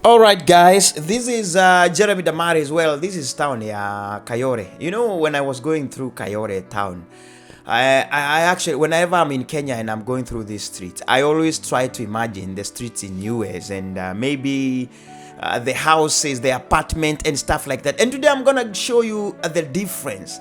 All right, guys, this is Jeremy Damari as well. This is town Kayore. You know, when I was going through Kayore town, I actually, whenever I'm in Kenya and I'm going through these streets, I always try to imagine the streets in US and maybe the houses, the apartment and stuff like that. And today I'm gonna show you the difference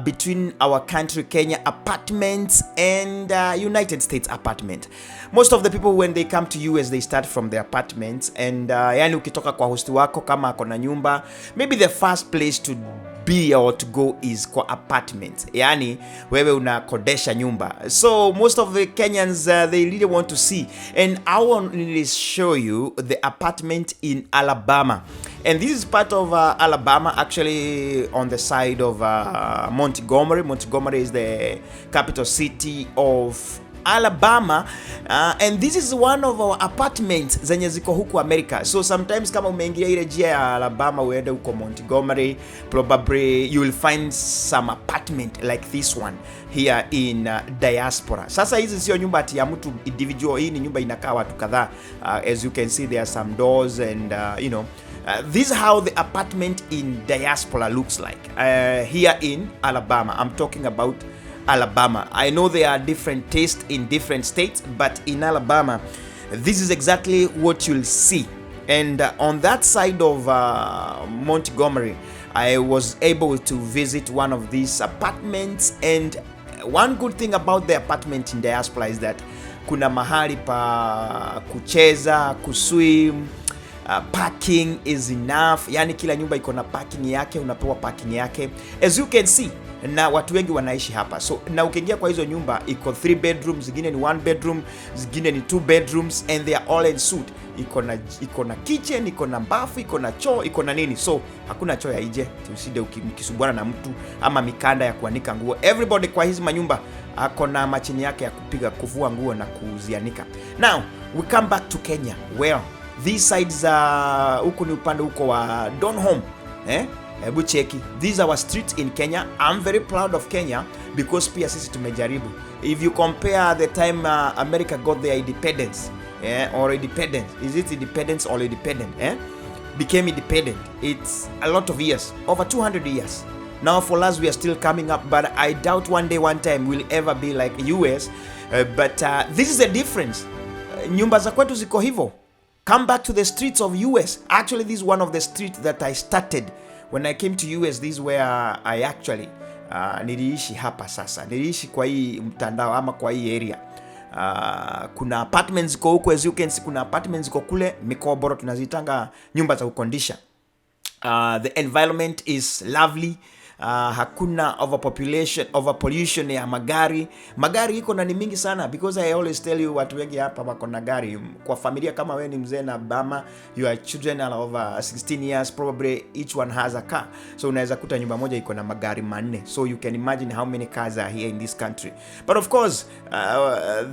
between our country Kenya apartments and United States apartment. Most of the people when they come to US they start from the apartments and yani ukitoka kwa host wako kama akona nyumba, maybe the first place to be or to go is kwa apartment, yani wewe unakodesha nyumba. So most of the Kenyans they really want to see, and I want to show you the apartment in Alabama. And this is part of Alabama, actually on the side of Montgomery. Montgomery is the capital city of Alabama, and this is one of our apartments zenye ziko huku America. So sometimes kama umeingia ile njia ya Alabama uende huko Montgomery, probably you will find some apartment like this one here in diaspora. Sasa hizi sio nyumba ati ya mtu individual, hii ni nyumba inakaa watu kadhaa. As you can see there are some doors and you know, this is how the apartment in diaspora looks like here in Alabama. I'm talking about Alabama. I know there are different tastes in different states, but in Alabama, this is exactly what you'll see. And on that side of Montgomery, I was able to visit one of these apartments. And one good thing about the apartment in diaspora is that kuna mahali pa kucheza, kuswim, parking is enough. Yani kila nyumba iko na parking yake, unapewa parking yake. As you can see, na watu wengi wanaishi hapa. So na ukiingia kwa hizo nyumba iko 3 bedrooms, zingine ni 1 bedroom, zingine ni 2 bedrooms, and they are all en suite. Iko na kitchen, iko na bafu, iko na choo, iko na nini. So hakuna choo ya nje usije ukisubwana na mtu ama mikanda ya kuanika nguo. Everybody kwa hizi manyumba ako na machini yake ya kupiga kuvua nguo na kuzianika. Now we come back to Kenya. Well, these sides huko ni upande huko wa Donholm, Hebu cheki. These are our streets in Kenya. I'm very proud of Kenya because pia sisi tumejaribu. If you compare the time America got their independence, or independence, is it independence or independent? Became independent. It's a lot of years, over 200 years. Now for us, we are still coming up, but I doubt one day, one time we'll ever be like US. But this is the difference. Nyumba za kwetu ziko hivyo. Come back to the streets of US. Actually, this is one of the streets that I started. When I came to US, this is where I actually niliishi hapa sasa. Niliishi kwa hii mtandao ama kwa hii area. Kuna apartments ziko huko, as you can see, kuna apartments ziko kule Mikoboro, tunazitanga nyumba za kukondisha. The environment is lovely. Hakuna overpollution ya magari. Magari iko na ni mingi sana, because I always tell you watu wengi hapa wako na gari. Kwa familia kama wewe ni mzee na bama, your children are over 16 years, probably each one has a car. So unaweza kuta nyumba moja iko na magari manne. So you can imagine how many cars are here in this country. But of course,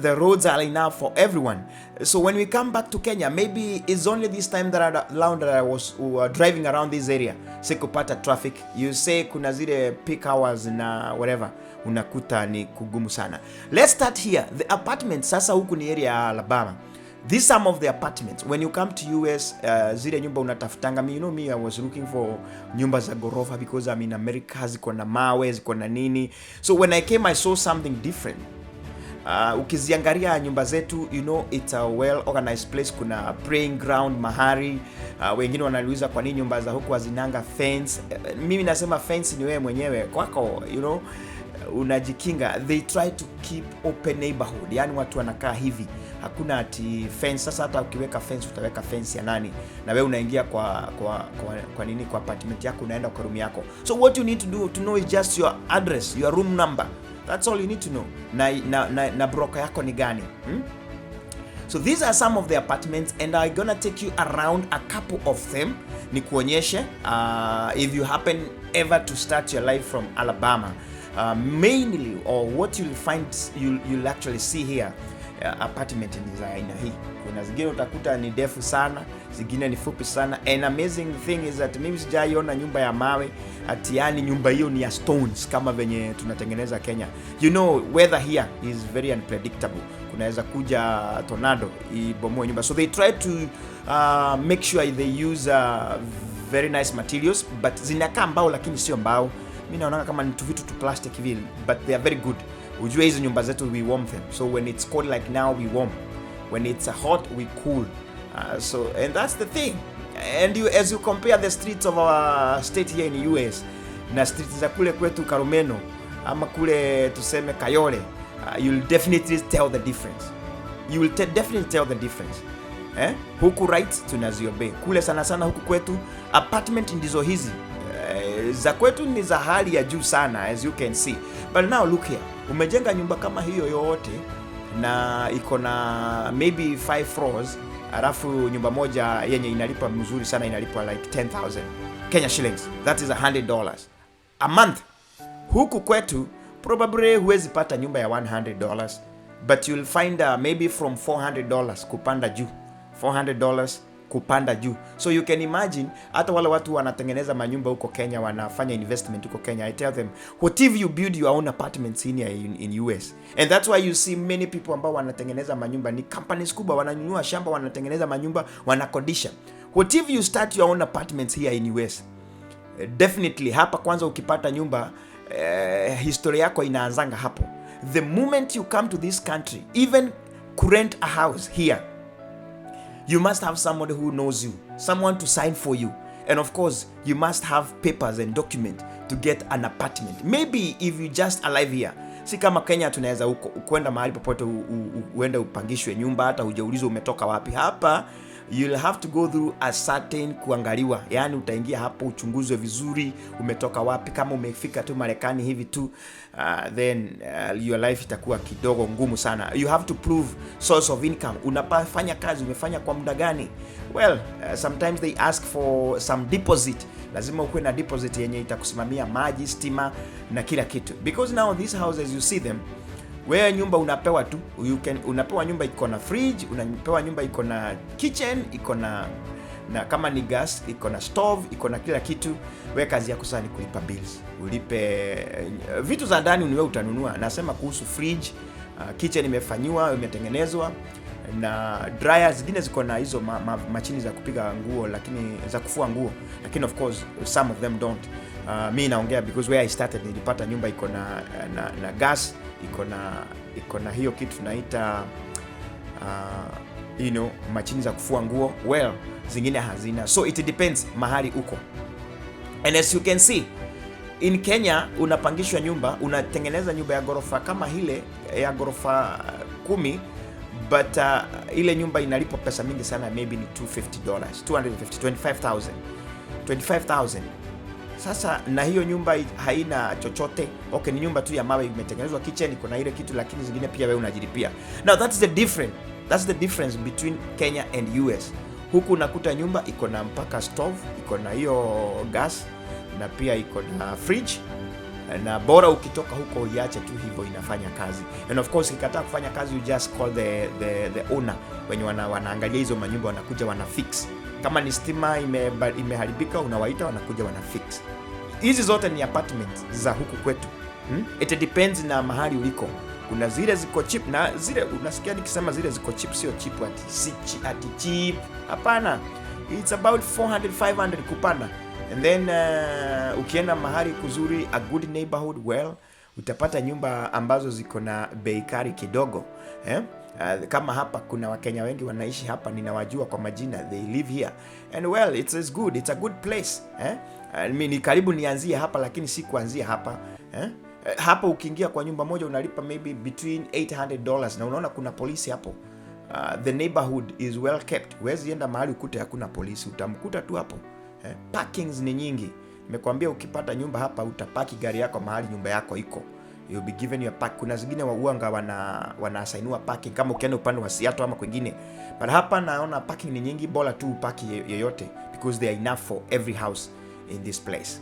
the roads are enough for everyone. So when we come back to Kenya, maybe it's only this time that I was driving around this area, sikupata traffic. You say kuna zile peak hours na whatever, unakuta ni kugumu sana. Let's start here. The apartments sasa huku ni area ya Alabama. These some of the apartments. When you come to US, zile nyumba unatafutanga. You know me, I was looking for nyumba za gorofa because I'm in America, ziko na mawe, ziko na nini. So when I came, I saw something different. Ukiziangalia nyumba zetu, you know, it's a well organized place. Kuna praying ground mahari. Wengine wanaliuliza kwa nini nyumba za huku hazinanga fence. Mimi nasema fence ni wewe mwenyewe kwako, you know, unajikinga. They try to keep open neighborhood, yani watu wanakaa hivi, hakuna ati fence. Sasa hata ukiweka fence utaweka fence ya nani, na wewe unaingia kwa nini kwa apartment yako, unaenda kwa room yako. So what you need to do to know is just your address, your room number. That's all you need to know. Na broker yako ni gani? So these are some of the apartments, and I'm gonna take you around a couple of them. Nikuonyeshe if you happen ever to start your life from Alabama, mainly, or what you'll find, you'll actually see here, apartment ni za aina hii. Kuna zingine utakuta ni ndefu sana, zingine ni fupi sana. And amazing thing is that mimi sijaiona nyumba ya mawe ati yani nyumba hiyo ni ya stones kama venye tunatengeneza Kenya. You know, weather here is very unpredictable. kunaweza kuja tornado ibomoe nyumba. So they try to make sure they use very nice materials, but zinakaa mbao lakini sio mbao. Mimi naona kama ni vitu tu plastic vile, but they are very good. Ujue hizo nyumba zetu we warm them, so when it's cold like now we warm, when it's hot we cool. So and that's the thing. And as you compare the streets of our state here in the US na streets za kule kwetu Karumeno ama kule tuseme Kayole, you'll definitely tell the difference. You will definitely tell the difference. Huku rights tunaziobey. Kule sana sana huku kwetu apartment ndizo hizi. Za kwetu ni za hali ya juu sana, as you can see. But now look here. Umejenga nyumba kama hiyo yote na iko na maybe 5 floors, alafu nyumba moja yenye inalipa mzuri sana inalipa like 10,000 Kenya shillings. That is $100 a month. Huku kwetu probably huwezi pata nyumba ya $100, but you'll find maybe from $400 kupanda juu. $400 kupanda juu. So you can imagine hata wale watu wanatengeneza manyumba huko Kenya, wanafanya investment huko Kenya, I tell them, what if you build your own apartments in US? And that's why you see many people ambao wanatengeneza manyumba ni companies kubwa, wananyunua shamba, wanatengeneza manyumba, wanakodisha. What if you start your own apartments here in US? Definitely hapa kwanza ukipata nyumba, historia yako inaanzanga hapo. The moment you come to this country, even rent a house here, you must have somebody who knows you, someone to sign for you. And of course, you must have papers and document to get an apartment. Maybe if you just alive here. Si kama Kenya tunaweza kwenda mahali popote uende upangishwe nyumba hata hujaulizwa umetoka wapi. Hapa you'll have to go through a certain kuangaliwa. Yani utaingia hapo uchunguzwe vizuri umetoka wapi. Kama umefika tu Marekani hivi tu, then your life itakuwa kidogo ngumu sana. You have to prove source of income. Unafanya kazi, umefanya kwa muda gani? Well, sometimes they ask for some deposit. Lazima ukuwe na deposit yenye itakusimamia maji, stima na kila kitu. Because now these houses you see them, wewe nyumba unapewa tu, unapewa nyumba iko na fridge, unapewa nyumba iko na kitchen, iko na kama ni gas, iko na stove, iko na kila kitu. Wewe kazi yako sasa ni kulipa bills. Ulipe vitu za ndani, ni wewe utanunua. Nasema kuhusu fridge, kitchen imefanywa, imetengenezwa, na dryers zingine ziko na hizo machini za kupiga nguo, lakini za kufua nguo, lakini of course some of them don't. Mimi naongea because where I started nilipata nyumba iko na gas, iko na hiyo kitu tunaita machini za kufua nguo. Well, zingine hazina. So it depends mahali uko. And as you can see, in Kenya unapangishwa nyumba, unatengeneza nyumba ya gorofa kama ile ya gorofa 10, but ile nyumba inalipa pesa mingi sana, maybe ni $250, $25,000. Sasa na hiyo nyumba haina chochote. Okay, ni nyumba tu ya mawe imetengenezwa, kitchen iko na ile kitu, lakini zingine pia wewe unajilipia. Now that's the difference between Kenya and US. Huku unakuta nyumba iko na mpaka stove, iko na hiyo gas, na pia iko na fridge, na bora ukitoka huko iache tu hivyo inafanya kazi. And of course ikikataa kufanya kazi, you just call the owner, wenye wanaangalia hizo manyumba, wanakuja wana fix. Kama ni stima imeharibika, unawaita, wanakuja wana fix. Hizi zote ni apartments za huku kwetu. It depends na mahali uliko. Kuna zile ziko cheap, na zile unasikia nikisema zile ziko cheap, sio cheap ati cheap. Hapana. It's about 400 500 kupanda. And then ukienda mahali kuzuri, a good neighborhood, well, utapata nyumba ambazo ziko na bei kali kidogo. Kama hapa kuna Wakenya wengi wanaishi hapa, ninawajua kwa majina, they live here. And well, it's good, it's a good place. Ni karibu nianzie hapa, lakini si kuanzia hapa. Hapa ukiingia kwa nyumba moja unalipa maybe between $800, na unaona kuna polisi hapo. The neighborhood is well kept. Huwezi enda mahali ukute hakuna polisi, utamkuta tu hapo. Parkings ni nyingi. Nimekwambia ukipata nyumba hapa utapaki gari yako mahali nyumba yako iko. You'll be given your park. Kuna zingine wauanga wanaassigniwa parking kama ukienda upande wa Seattle ama kwingine. But hapa naona parking ni nyingi, bora tu upaki yoyote, because they are enough for every house in this place.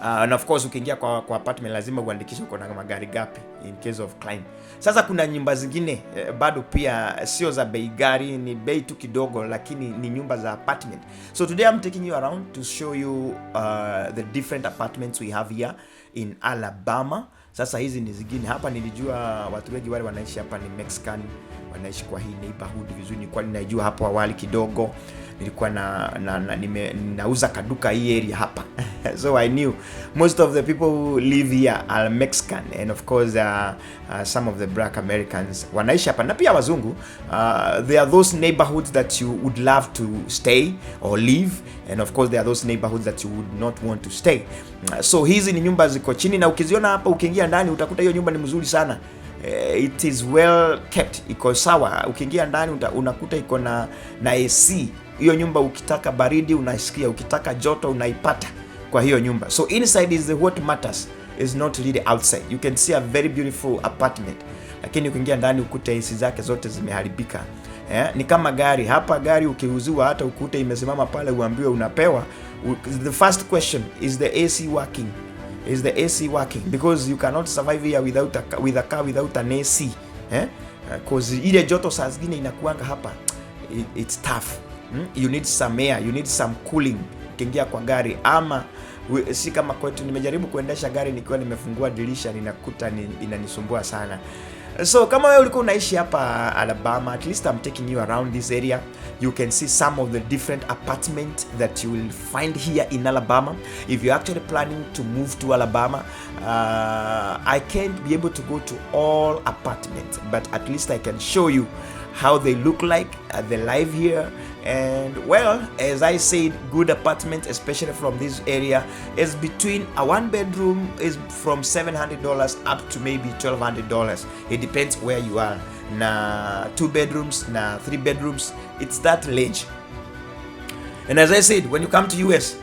And of course ukiingia kwa apartment lazima uandikishe uko na magari gapi in case of crime. Sasa kuna nyumba zingine bado pia sio za bei gari, ni bei tu kidogo, lakini ni nyumba za apartment. So today I'm taking you around to show you the different apartments we have here in Alabama. Sasa hizi ni zingine hapa. Nilijua watu wengi wale wanaishi hapa ni Mexican, wanaishi kwa hii neighborhood vizuri. Nilikuwa ninajua hapo awali kidogo, nilikuwa nauza kaduka hii area hapa so I knew most of the people who live here are Mexican, and of course some of the black Americans wanaishi hapa, na pia wazungu. There are those neighborhoods that you would love to stay or live, and of course there are those neighborhoods that you would not want to stay. So hizi ni nyumba ziko chini, na ukiziona hapa, ukiingia ndani utakuta hiyo nyumba ni mzuri sana. It is well kept, iko sawa. Ukiingia ndani unakuta iko na AC. Hiyo nyumba ukitaka baridi unasikia, ukitaka joto unaipata kwa hiyo nyumba. So inside is what matters, is not really outside. You can see a very beautiful apartment, lakini ukiingia ndani ukuta AC zake zote zimeharibika. Ni kama gari hapa. Gari ukiuziwa, hata ukute imesimama pale uambiwe unapewa, the first question is the AC working? Is the AC working? Because you cannot survive here with a car without an AC. Because ile joto saa zingine inakuanga hapa, it's tough. You need some air, you need some cooling ukiingia kwa gari. Ama si kama kwetu, nimejaribu kuendesha gari nikiwa nimefungua dirisha, ninakuta inanisumbua sana. So kama wewe ulikuwa unaishi hapa Alabama, at least I'm taking you around this area. You can see some of the different apartments that you will find here in Alabama. If you're actually planning to move to Alabama, I can't be able to go to all apartments, but at least I can show you how they look like, they live here. And well, as I said, good apartment, especially from this area, is between a 1-bedroom is from $700 up to maybe $1,200. It depends where you are. Na 2 bedrooms, na 3 bedrooms, it's that range. And as I said, when you come to US,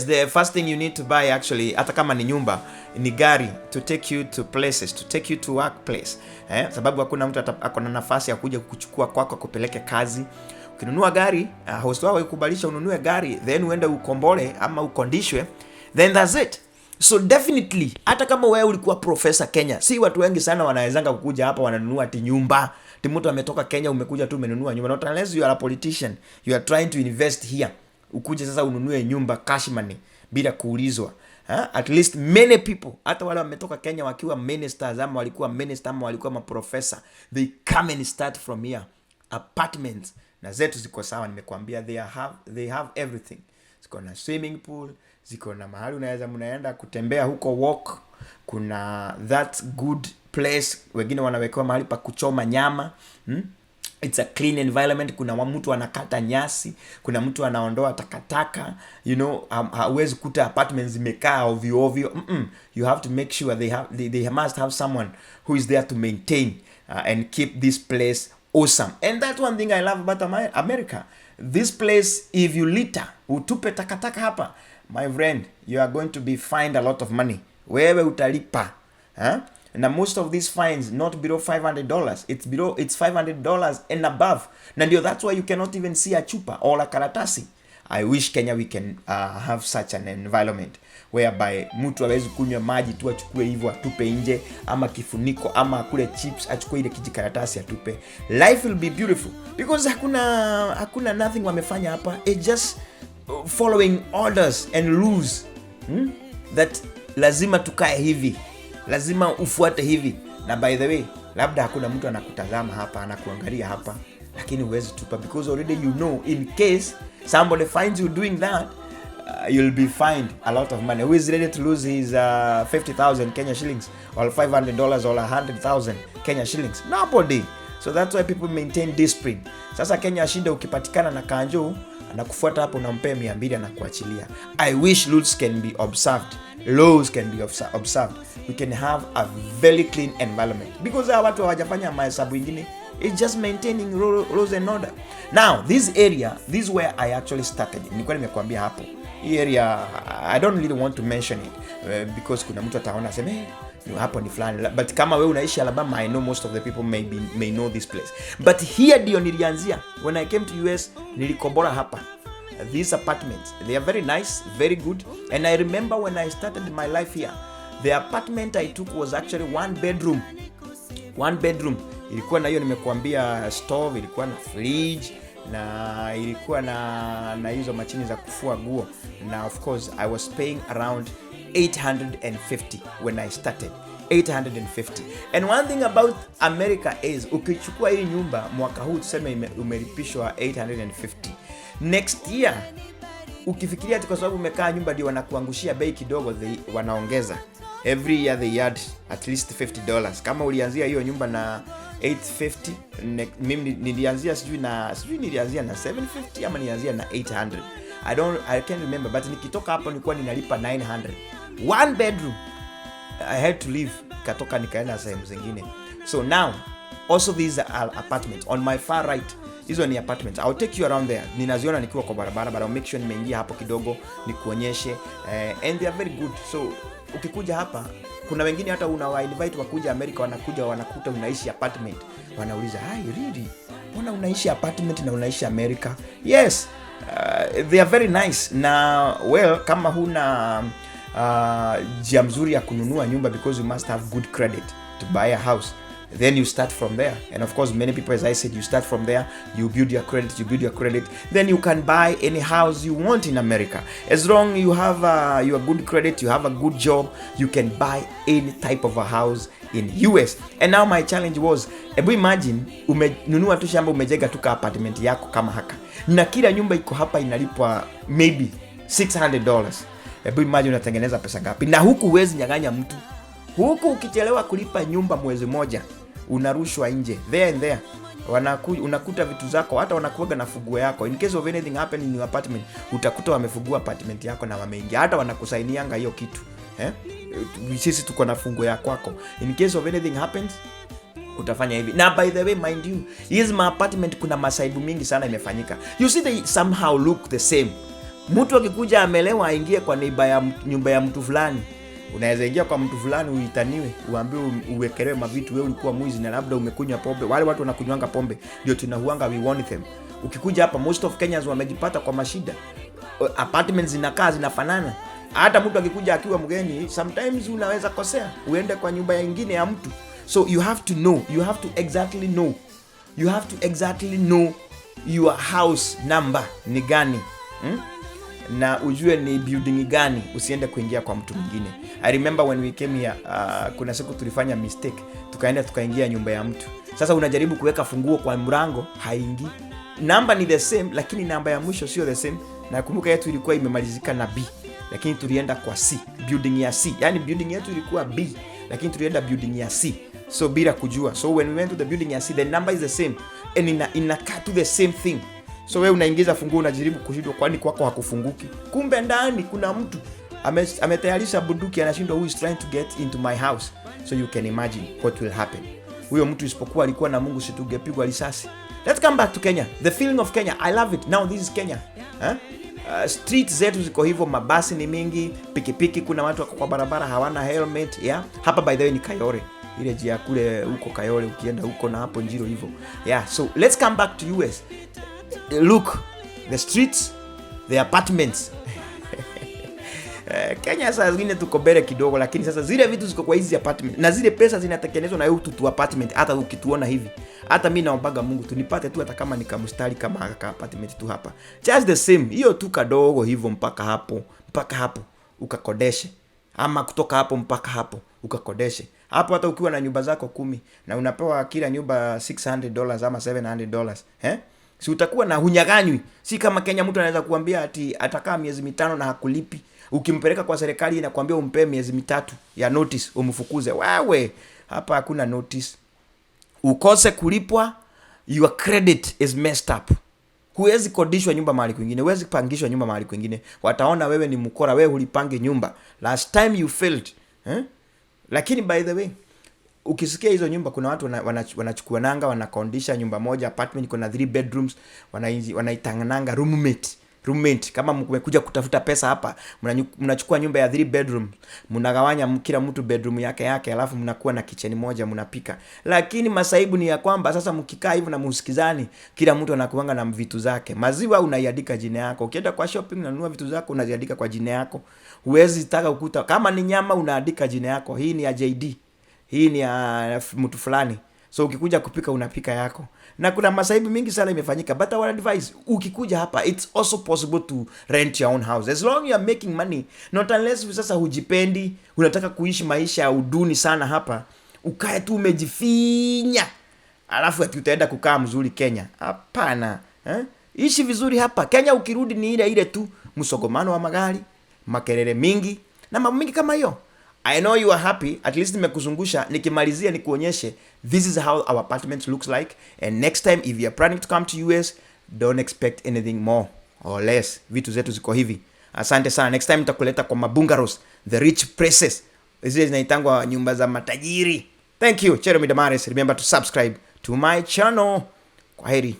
the first thing you need to buy, actually, hata kama ni nyumba, ni gari, to take you to places, to take you to workplace. Sababu hakuna mtu akona nafasi ya kuja kukuchukua kwako kupeleke kazi. Ukinunua gari, host wao ikubalisha ununue gari, then uende ukombole ama ukondishwe, then that's it. So definitely, hata kama wewe ulikuwa professor Kenya, si watu wengi sana wanawezanga kukuja hapa wananunua ati nyumba. Ti mtu ametoka Kenya, umekuja tu umenunua nyumba. Not unless you are a politician, you are trying to invest here. Ukuje sasa ununue nyumba cash money bila kuulizwa. At least many people, hata wale wametoka Kenya wakiwa ministers ama walikuwa minister ama walikuwa maprofessor, they come and start from here. Apartments na zetu ziko sawa, nimekuambia they have everything. Ziko na swimming pool, ziko na mahali unaweza mnaenda kutembea huko walk, kuna that good place, wengine wanawekewa mahali pa kuchoma nyama. It's a clean environment. Kuna mtu anakata nyasi, kuna mtu anaondoa takataka, you know. Hauwezi kuta apartments zimekaa ovyo ovyo. You have to make sure they must have someone who is there to maintain and keep this place awesome. And that's one thing I love about America. This place, if you litter, utupe takataka hapa, my friend, you are going to be fined a lot of money. Wewe utalipa. And most of these fines not below $500. It's $500 and above. Na ndio, that's why you cannot even see a chupa or a karatasi. I wish Kenya we can have such an environment whereby mtu hawezi kunywa maji tu achukue hivyo atupe nje, ama kifuniko, ama kule chips achukue ile kijikaratasi atupe. Life will be beautiful because hakuna nothing wamefanya hapa. It's just following orders and rules that lazima tukae hivi, lazima ufuate hivi. Na by the way, labda hakuna mtu anakutazama hapa, anakuangalia hapa, lakini huwezi tupa because already you know in case somebody finds you doing that, you'll be fined a lot of money. Who is ready to lose his 50,000 Kenya shillings or $500 or 100,000 Kenya shillings? Nobody. So that's why people maintain discipline. Sasa Kenya shinda, ukipatikana na kanjo anakufuata hapo, unampea 200 na kuachilia. I wish rules can be observed. Laws can be observed. We can have a very clean environment because watu hawajafanya mahesabu ingine. It's just maintaining rules and order. Now, this area, this is where I actually started. Nilikuwa nimekuambia hapo. Hii area, I don't really want to mention it because kuna mtu ataona sema hapo ni fulani. But kama wewe unaishi Alabama, I know most of the people may know this place. But here ndio nilianzia. When I came to US, nilikombora hapa. These apartments, they are very nice, very good. And I remember when I started my life here, the apartment I took was actually 1 bedroom. 1 bedroom. Ilikuwa na hiyo nimekuambia stove, ilikuwa na fridge, na ilikuwa na hizo machine za kufua nguo. Na of course I was paying around 850 when I started. 850. And one thing about America is ukichukua hii nyumba mwaka huu tuseme umelipishwa 850. Next year ukifikiria ati kwa sababu umekaa nyumba ndio wanakuangushia bei kidogo, wanaongeza. Every year they add at least $50. Kama ulianzia hiyo nyumba na 850, mimi nilianzia sijui nilianzia na 750 ama nilianzia na 800. I can't remember, but nikitoka hapo nilikuwa ninalipa 900. One bedroom. I had to leave, katoka nikaenda sehemu zingine. So now also these are apartments on my far right. Hizo ni apartments. I'll take you around there. Ninaziona nikiwa kwa barabara, but I'll make sure nimeingia hapo kidogo nikuonyeshe, and they are very good. So ukikuja hapa, kuna wengine hata unawa-invite wakuja America, wanakuja wanakuta unaishi apartment, wanauliza hi really, mbona unaishi apartment na unaishi America? Yes, they are very nice. Na well, kama huna njia mzuri ya kununua nyumba, because you must have good credit to buy a house, then you start from there. And of course many people, as I said, you start from there, you build your credit, then you can buy any house you want in America. As long you have your good credit, you have a good job, you can buy any type of a house in US. And now my challenge was, ebu imagine umenunua tu shamba, umejenga tu ka apartment yako kama haka, na kila nyumba iko hapa inalipwa maybe $600. Ebu imagine unatengeneza pesa ngapi? Na huku huwezi nyang'anya mtu. Huku ukichelewa kulipa nyumba mwezi moja, unarushwa nje. There and there. Unakuta vitu zako, hata wanakuaga na funguo yako. In case of anything happen in your apartment, utakuta wamefungua apartment yako na wameingia. Hata wanakusainianga hiyo kitu. Sisi tuko na funguo ya kwako. In case of anything happens, utafanya hivi. Na by the way, mind you, hizi ma apartment kuna masaibu mingi sana imefanyika. You see, they somehow look the same. Mtu akikuja amelewa aingie kwa nyumba ya mtu fulani. Unaweza ingia kwa mtu fulani uitaniwe, uambiwe uwekelewe mavitu, wewe ulikuwa mwizi na labda umekunywa pombe. Wale watu wanakunywanga pombe ndio tunahuanga, we want them. Ukikuja hapa, most of Kenyans wamejipata kwa mashida. Apartments zinakaa zinafanana. Hata mtu akikuja akiwa mgeni, sometimes unaweza kosea uende kwa nyumba nyingine ya mtu. So you have to know, you have to exactly know your house number ni gani. Na ujue ni building gani, usiende kuingia kwa mtu mwingine. I remember when we came here, kuna siku tulifanya mistake, tukaingia nyumba ya mtu. Sasa unajaribu kuweka funguo kwa mlango, haingii. Namba ni the same, lakini namba ya mwisho sio the same. Na kumbuka yetu ilikuwa imemalizika na B, lakini tulienda kwa C, building ya C. Yani building yetu ilikuwa B, lakini tulienda building ya C. So bila kujua. So when we went to the building ya C, the number is the same, and inakaa to the same thing. So wewe unaingiza funguo, unajaribu kushindwa kwani kwako hakufunguki. Kumbe ndani kuna mtu ametayarisha bunduki, anashindwa, who is trying to get into my house. So you can imagine what will happen. Huyo mtu isipokuwa alikuwa na Mungu, situngepigwa risasi. Let's come back to Kenya. The feeling of Kenya, I love it. Now this is Kenya. Streets zetu ziko hivyo, mabasi ni mingi, pikipiki, kuna watu wako kwa barabara hawana helmet, yeah. Hapa by the way ni Kayore. Ile njia kule huko Kayore, ukienda huko na hapo Njiro hivyo. Yeah, so let's come back to US. Look, the streets, the apartments. Kenya sasa zingine tuko bere kidogo, lakini sasa zile vitu ziko kwa hizi apartment, na zile pesa zinatengenezwa na hiyo tu apartment. Hata ukituona hivi, hata mimi naombaga Mungu tunipate tu, hata kama nikamstari kama haka apartment tu hapa, just the same, hiyo tu kadogo hivyo, mpaka hapo ukakodeshe, ama kutoka hapo mpaka hapo ukakodeshe hapo. Hata ukiwa na nyumba zako 10 na unapewa kila nyumba $600 ama $700, si utakuwa na hunyaganywi. Si kama Kenya, mtu anaweza kuambia ati atakaa miezi 5 na hakulipi. Ukimpeleka kwa serikali inakwambia umpe miezi 3 ya notice, umfukuze. Wewe hapa hakuna notice. Ukose kulipwa, your credit is messed up. Huwezi kodishwa nyumba mahali kwingine, huwezi pangishwa nyumba mahali kwingine. Wataona wewe ni mkora, wewe ulipange nyumba. Last time you failed. Lakini by the way, ukisikia hizo nyumba, kuna watu wanachukua nanga, wanakondisha nyumba moja apartment kuna 3 bedrooms, wanaitangananga roommate. Kama mmekuja kutafuta pesa hapa, mnachukua nyumba ya 3 bedroom, mnagawanya kila mtu bedroom yake, alafu mnakuwa na kitchen moja, mnapika. Lakini masaibu ni ya kwamba sasa mkikaa hivyo na musikizani, kila mtu anakuanga na vitu zake. Maziwa unaiandika jina yako. Ukienda kwa shopping unanunua vitu zako, unaziandika kwa jina yako. Huwezi taka ukuta kama ni nyama, unaandika jina yako. Hii ni ya JD. Hii ni ya mtu fulani. So ukikuja kupika unapika yako. na kuna masaibu mingi sana imefanyika, but our advice, ukikuja hapa it's also possible to rent your own house as long you are making money, not unless sasa hujipendi, unataka kuishi maisha ya uduni sana hapa, ukae tu umejifinya alafu ati utaenda kukaa mzuri Kenya. Hapana, ishi vizuri hapa Kenya. Ukirudi ni ile ile tu, msogomano wa magari, makelele mingi na mambo mingi kama hiyo. I know you are happy, at least nimekuzungusha. Nikimalizia nikuonyeshe this is how our apartment looks like, and next time if you are planning to come to US, don't expect anything more or less. Vitu zetu ziko hivi. Asante sana. Next time nitakuleta kwa mabungalows, the rich places, zile zinaitangwa nyumba za matajiri. Thank you. Jeremy Damaris. Remember to subscribe to my channel. Kwaheri.